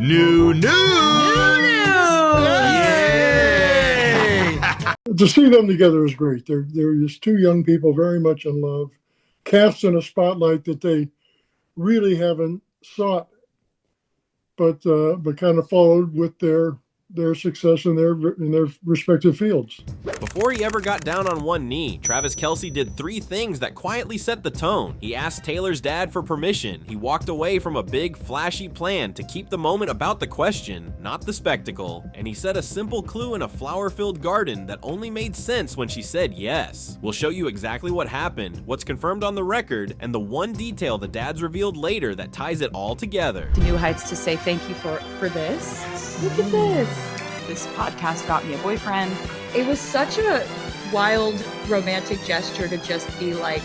New. Yay! To see them together is great. They're just two young people very much in love, cast in a spotlight that they really haven't sought, but kind of followed with their success in their respective fields. Before he ever got down on one knee, Travis Kelce did 3 things that quietly set the tone. He asked Taylor's dad for permission. He walked away from a big, flashy plan to keep the moment about the question, not the spectacle. And he set a simple clue in a flower-filled garden that only made sense when she said yes. We'll show you exactly what happened, what's confirmed on the record, and the one detail the dads revealed later that ties it all together. New Heights to say thank you for this. Look at this. This podcast got me a boyfriend. It was such a wild romantic gesture to just be like,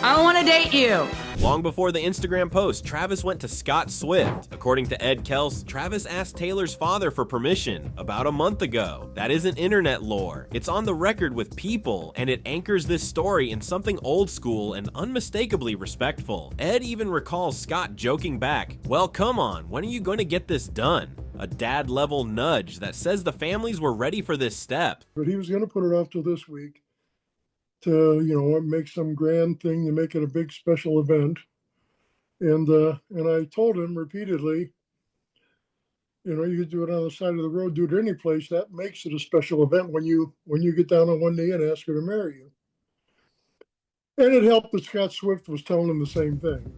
I want to date you. Long before the Instagram post, Travis went to Scott Swift. According to Ed Kelce, Travis asked Taylor's father for permission about a month ago. That isn't internet lore. It's on the record with people, and it anchors this story in something old school and unmistakably respectful. Ed even recalls Scott joking back, well, come on, when are you going to get this done? A dad-level nudge that says the families were ready for this step. But he was going to put it off till this week to, make some grand thing to make it a big special event. And I told him repeatedly, you could do it on the side of the road, do it any place. That makes it a special event when you get down on one knee and ask her to marry you. And it helped that Scott Swift was telling him the same thing.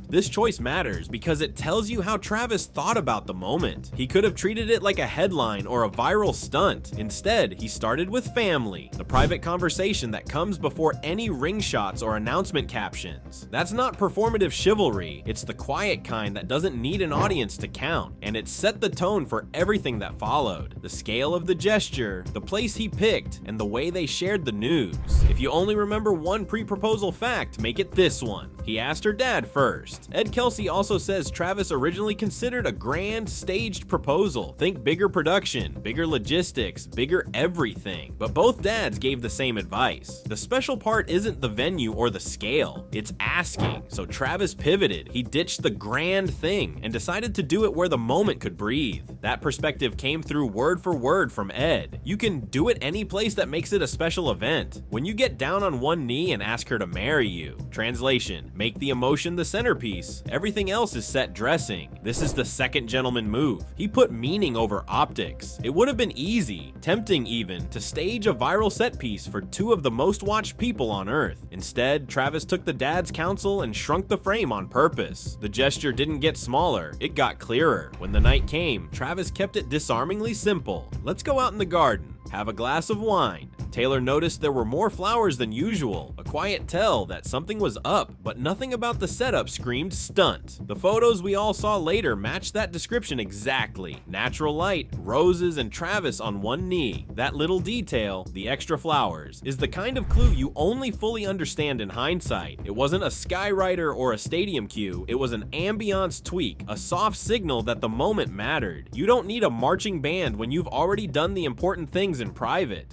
This choice matters because it tells you how Travis thought about the moment. He could have treated it like a headline or a viral stunt. Instead, he started with family, the private conversation that comes before any ring shots or announcement captions. That's not performative chivalry. It's the quiet kind that doesn't need an audience to count, and it set the tone for everything that followed. The scale of the gesture, the place he picked, and the way they shared the news. If you only remember one pre-proposal fact, make it this one. He asked her dad first. Ed Kelce also says Travis originally considered a grand staged proposal. Think bigger production, bigger logistics, bigger everything. But both dads gave the same advice. The special part isn't the venue or the scale, it's asking. So Travis pivoted. He ditched the grand thing and decided to do it where the moment could breathe. That perspective came through word for word from Ed. You can do it any place that makes it a special event. When you get down on one knee and ask her to marry you. Translation, make the emotion the centerpiece. Everything else is set dressing. This is the second gentleman move. He put meaning over optics. It would have been easy, tempting even, to stage a viral set piece for 2 of the most watched people on earth. Instead, Travis took the dad's counsel and shrunk the frame on purpose. The gesture didn't get smaller, it got clearer. When the night came, Travis kept it disarmingly simple. Let's go out in the garden. Have a glass of wine. Taylor noticed there were more flowers than usual, a quiet tell that something was up, but nothing about the setup screamed stunt. The photos we all saw later matched that description exactly. Natural light, roses, and Travis on one knee. That little detail, the extra flowers, is the kind of clue you only fully understand in hindsight. It wasn't a skywriter or a stadium cue, it was an ambiance tweak, a soft signal that the moment mattered. You don't need a marching band when you've already done the important things in private.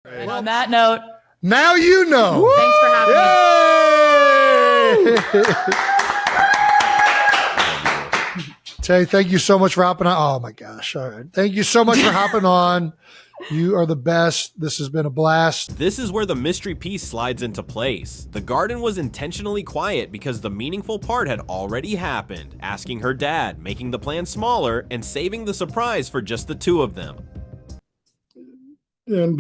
And on that note, Now you know. thanks for having me. Tay, thank you so much for hopping on. Oh my gosh. All right. Thank you so much for hopping on. You are the best. This has been a blast. This is where the mystery piece slides into place. The garden was intentionally quiet because the meaningful part had already happened, asking her dad, making the plan smaller, and saving the surprise for just the 2 of them. And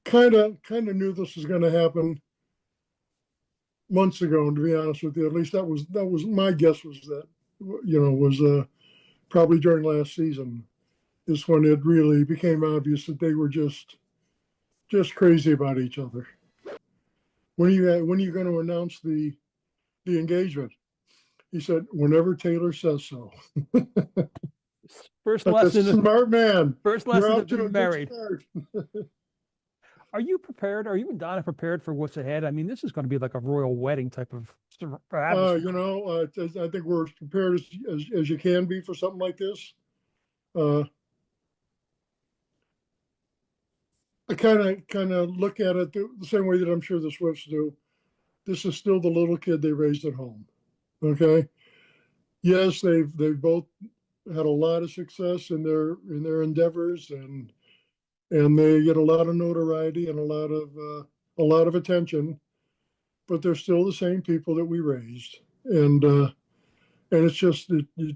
kind of knew this was going to happen months ago. And to be honest with you, at least that was my guess, was that was probably during last season is when it really became obvious that they were just crazy about each other. When are you going to announce the engagement? He said, whenever Taylor says so. First That's lesson. a smart man. First You're lesson off of to a being good married. start. Are you prepared? Are you and Donna prepared for what's ahead? I mean, this is going to be like a royal wedding type of atmosphere. I think we're as prepared as you can be for something like this. I kind of look at it the same way that I'm sure the Swifts do. This is still the little kid they raised at home. Okay, Yes, they've both had a lot of success in their endeavors, and they get a lot of notoriety and a lot of attention, but they're still the same people that we raised, and it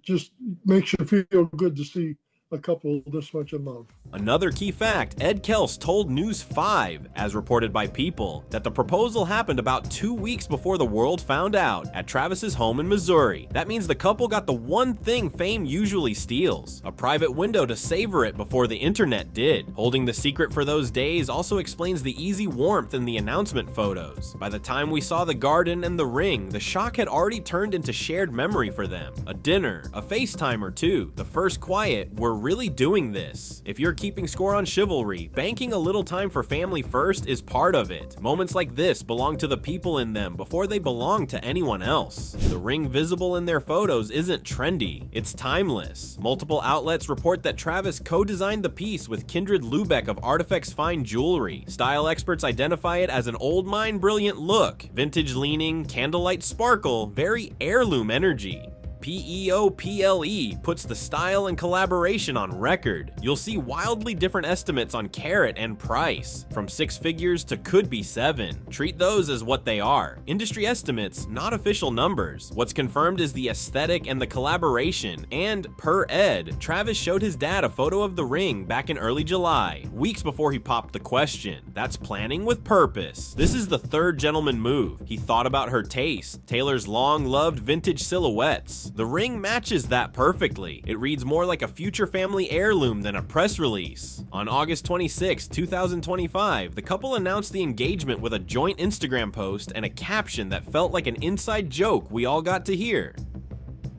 just makes you feel good to see a couple this much in love. Another key fact, Ed Kelce told News 5, as reported by People, that the proposal happened about 2 weeks before the world found out at Travis's home in Missouri. That means the couple got the one thing fame usually steals, a private window to savor it before the internet did. Holding the secret for those days also explains the easy warmth in the announcement photos. By the time we saw the garden and the ring, the shock had already turned into shared memory for them. A dinner, a FaceTime or two, the first quiet, we're really doing this. If you're keeping score on chivalry, banking a little time for family first is part of it. Moments like this belong to the people in them before they belong to anyone else. The ring visible in their photos isn't trendy, it's timeless. Multiple outlets report that Travis co-designed the piece with Kindred Lubeck of Artifacts Fine Jewelry. Style experts identify it as an old mine brilliant look, vintage leaning, candlelight sparkle, very heirloom energy. PEOPLE puts the style and collaboration on record. You'll see wildly different estimates on carat and price, from 6 figures to could be 7. Treat those as what they are. Industry estimates, not official numbers. What's confirmed is the aesthetic and the collaboration, and per Ed, Travis showed his dad a photo of the ring back in early July, weeks before he popped the question. That's planning with purpose. This is the third gentleman move. He thought about her taste, Taylor's long-loved vintage silhouettes. The ring matches that perfectly. It reads more like a future family heirloom than a press release. On August 26, 2025, the couple announced the engagement with a joint Instagram post and a caption that felt like an inside joke we all got to hear.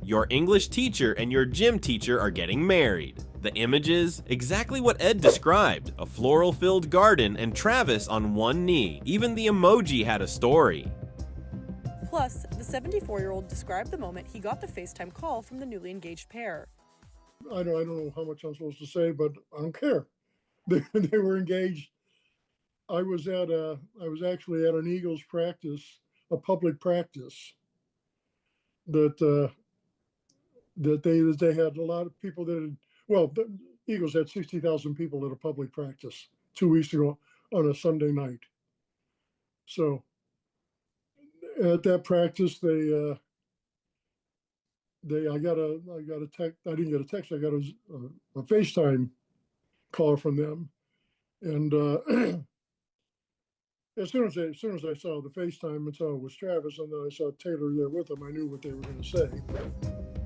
Your English teacher and your gym teacher are getting married. The images, exactly what Ed described, a floral-filled garden and Travis on one knee. Even the emoji had a story. Plus, the 74-year-old described the moment he got the FaceTime call from the newly engaged pair. I don't know how much I'm supposed to say, but I don't care. They were engaged. I was actually at an Eagles practice, a public practice, that they had a lot of people that had, well, the Eagles had 60,000 people at a public practice 2 weeks ago on a Sunday night. So at that practice, I got a text. I didn't get a text. I got a FaceTime call from them, and as soon as I saw the FaceTime and saw it was Travis, and then I saw Taylor there with him, I knew what they were going to say.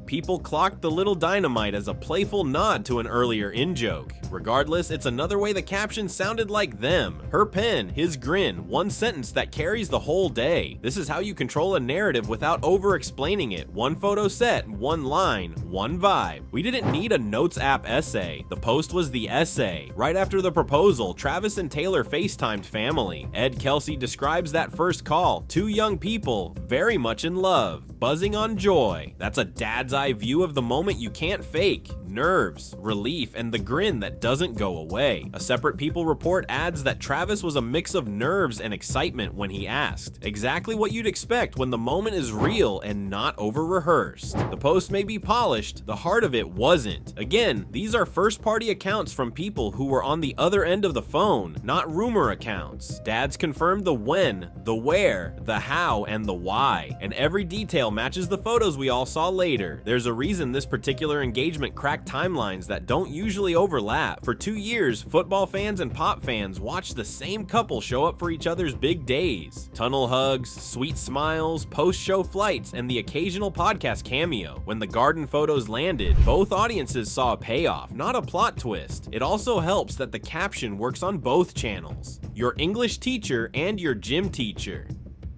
People clocked the little dynamite as a playful nod to an earlier in-joke. Regardless, it's another way the caption sounded like them. Her pen, his grin, one sentence that carries the whole day. This is how you control a narrative without over-explaining it. One photo set, one line, one vibe. We didn't need a notes app essay. The post was the essay. Right after the proposal, Travis and Taylor FaceTimed family. Ed Kelce describes that first call. 2 young people, very much in love, buzzing on joy. That's a dad's eye view of the moment you can't fake. Nerves, relief, and the grin that doesn't go away. A separate People report adds that Travis was a mix of nerves and excitement when he asked. Exactly what you'd expect when the moment is real and not over-rehearsed. The post may be polished, the heart of it wasn't. Again, these are first-party accounts from people who were on the other end of the phone, not rumor accounts. Dads confirmed the when, the where, the how, and the why, and every detail matches the photos we all saw later. There's a reason this particular engagement cracked timelines that don't usually overlap. For 2 years, football fans and pop fans watched the same couple show up for each other's big days. Tunnel hugs, sweet smiles, post-show flights, and the occasional podcast cameo. When the garden photos landed, both audiences saw a payoff, not a plot twist. It also helps that the caption works on both channels. Your English teacher and your gym teacher.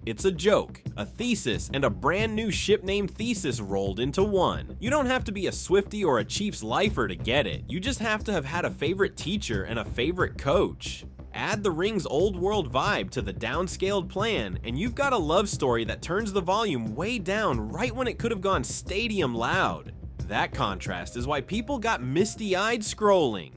It's a joke, a thesis, and a brand new ship named Thesis rolled into one. You don't have to be a Swiftie or a Chiefs lifer to get it. You just have to have had a favorite teacher and a favorite coach. Add the ring's old world vibe to the downscaled plan, and you've got a love story that turns the volume way down right when it could have gone stadium loud. That contrast is why people got misty-eyed scrolling.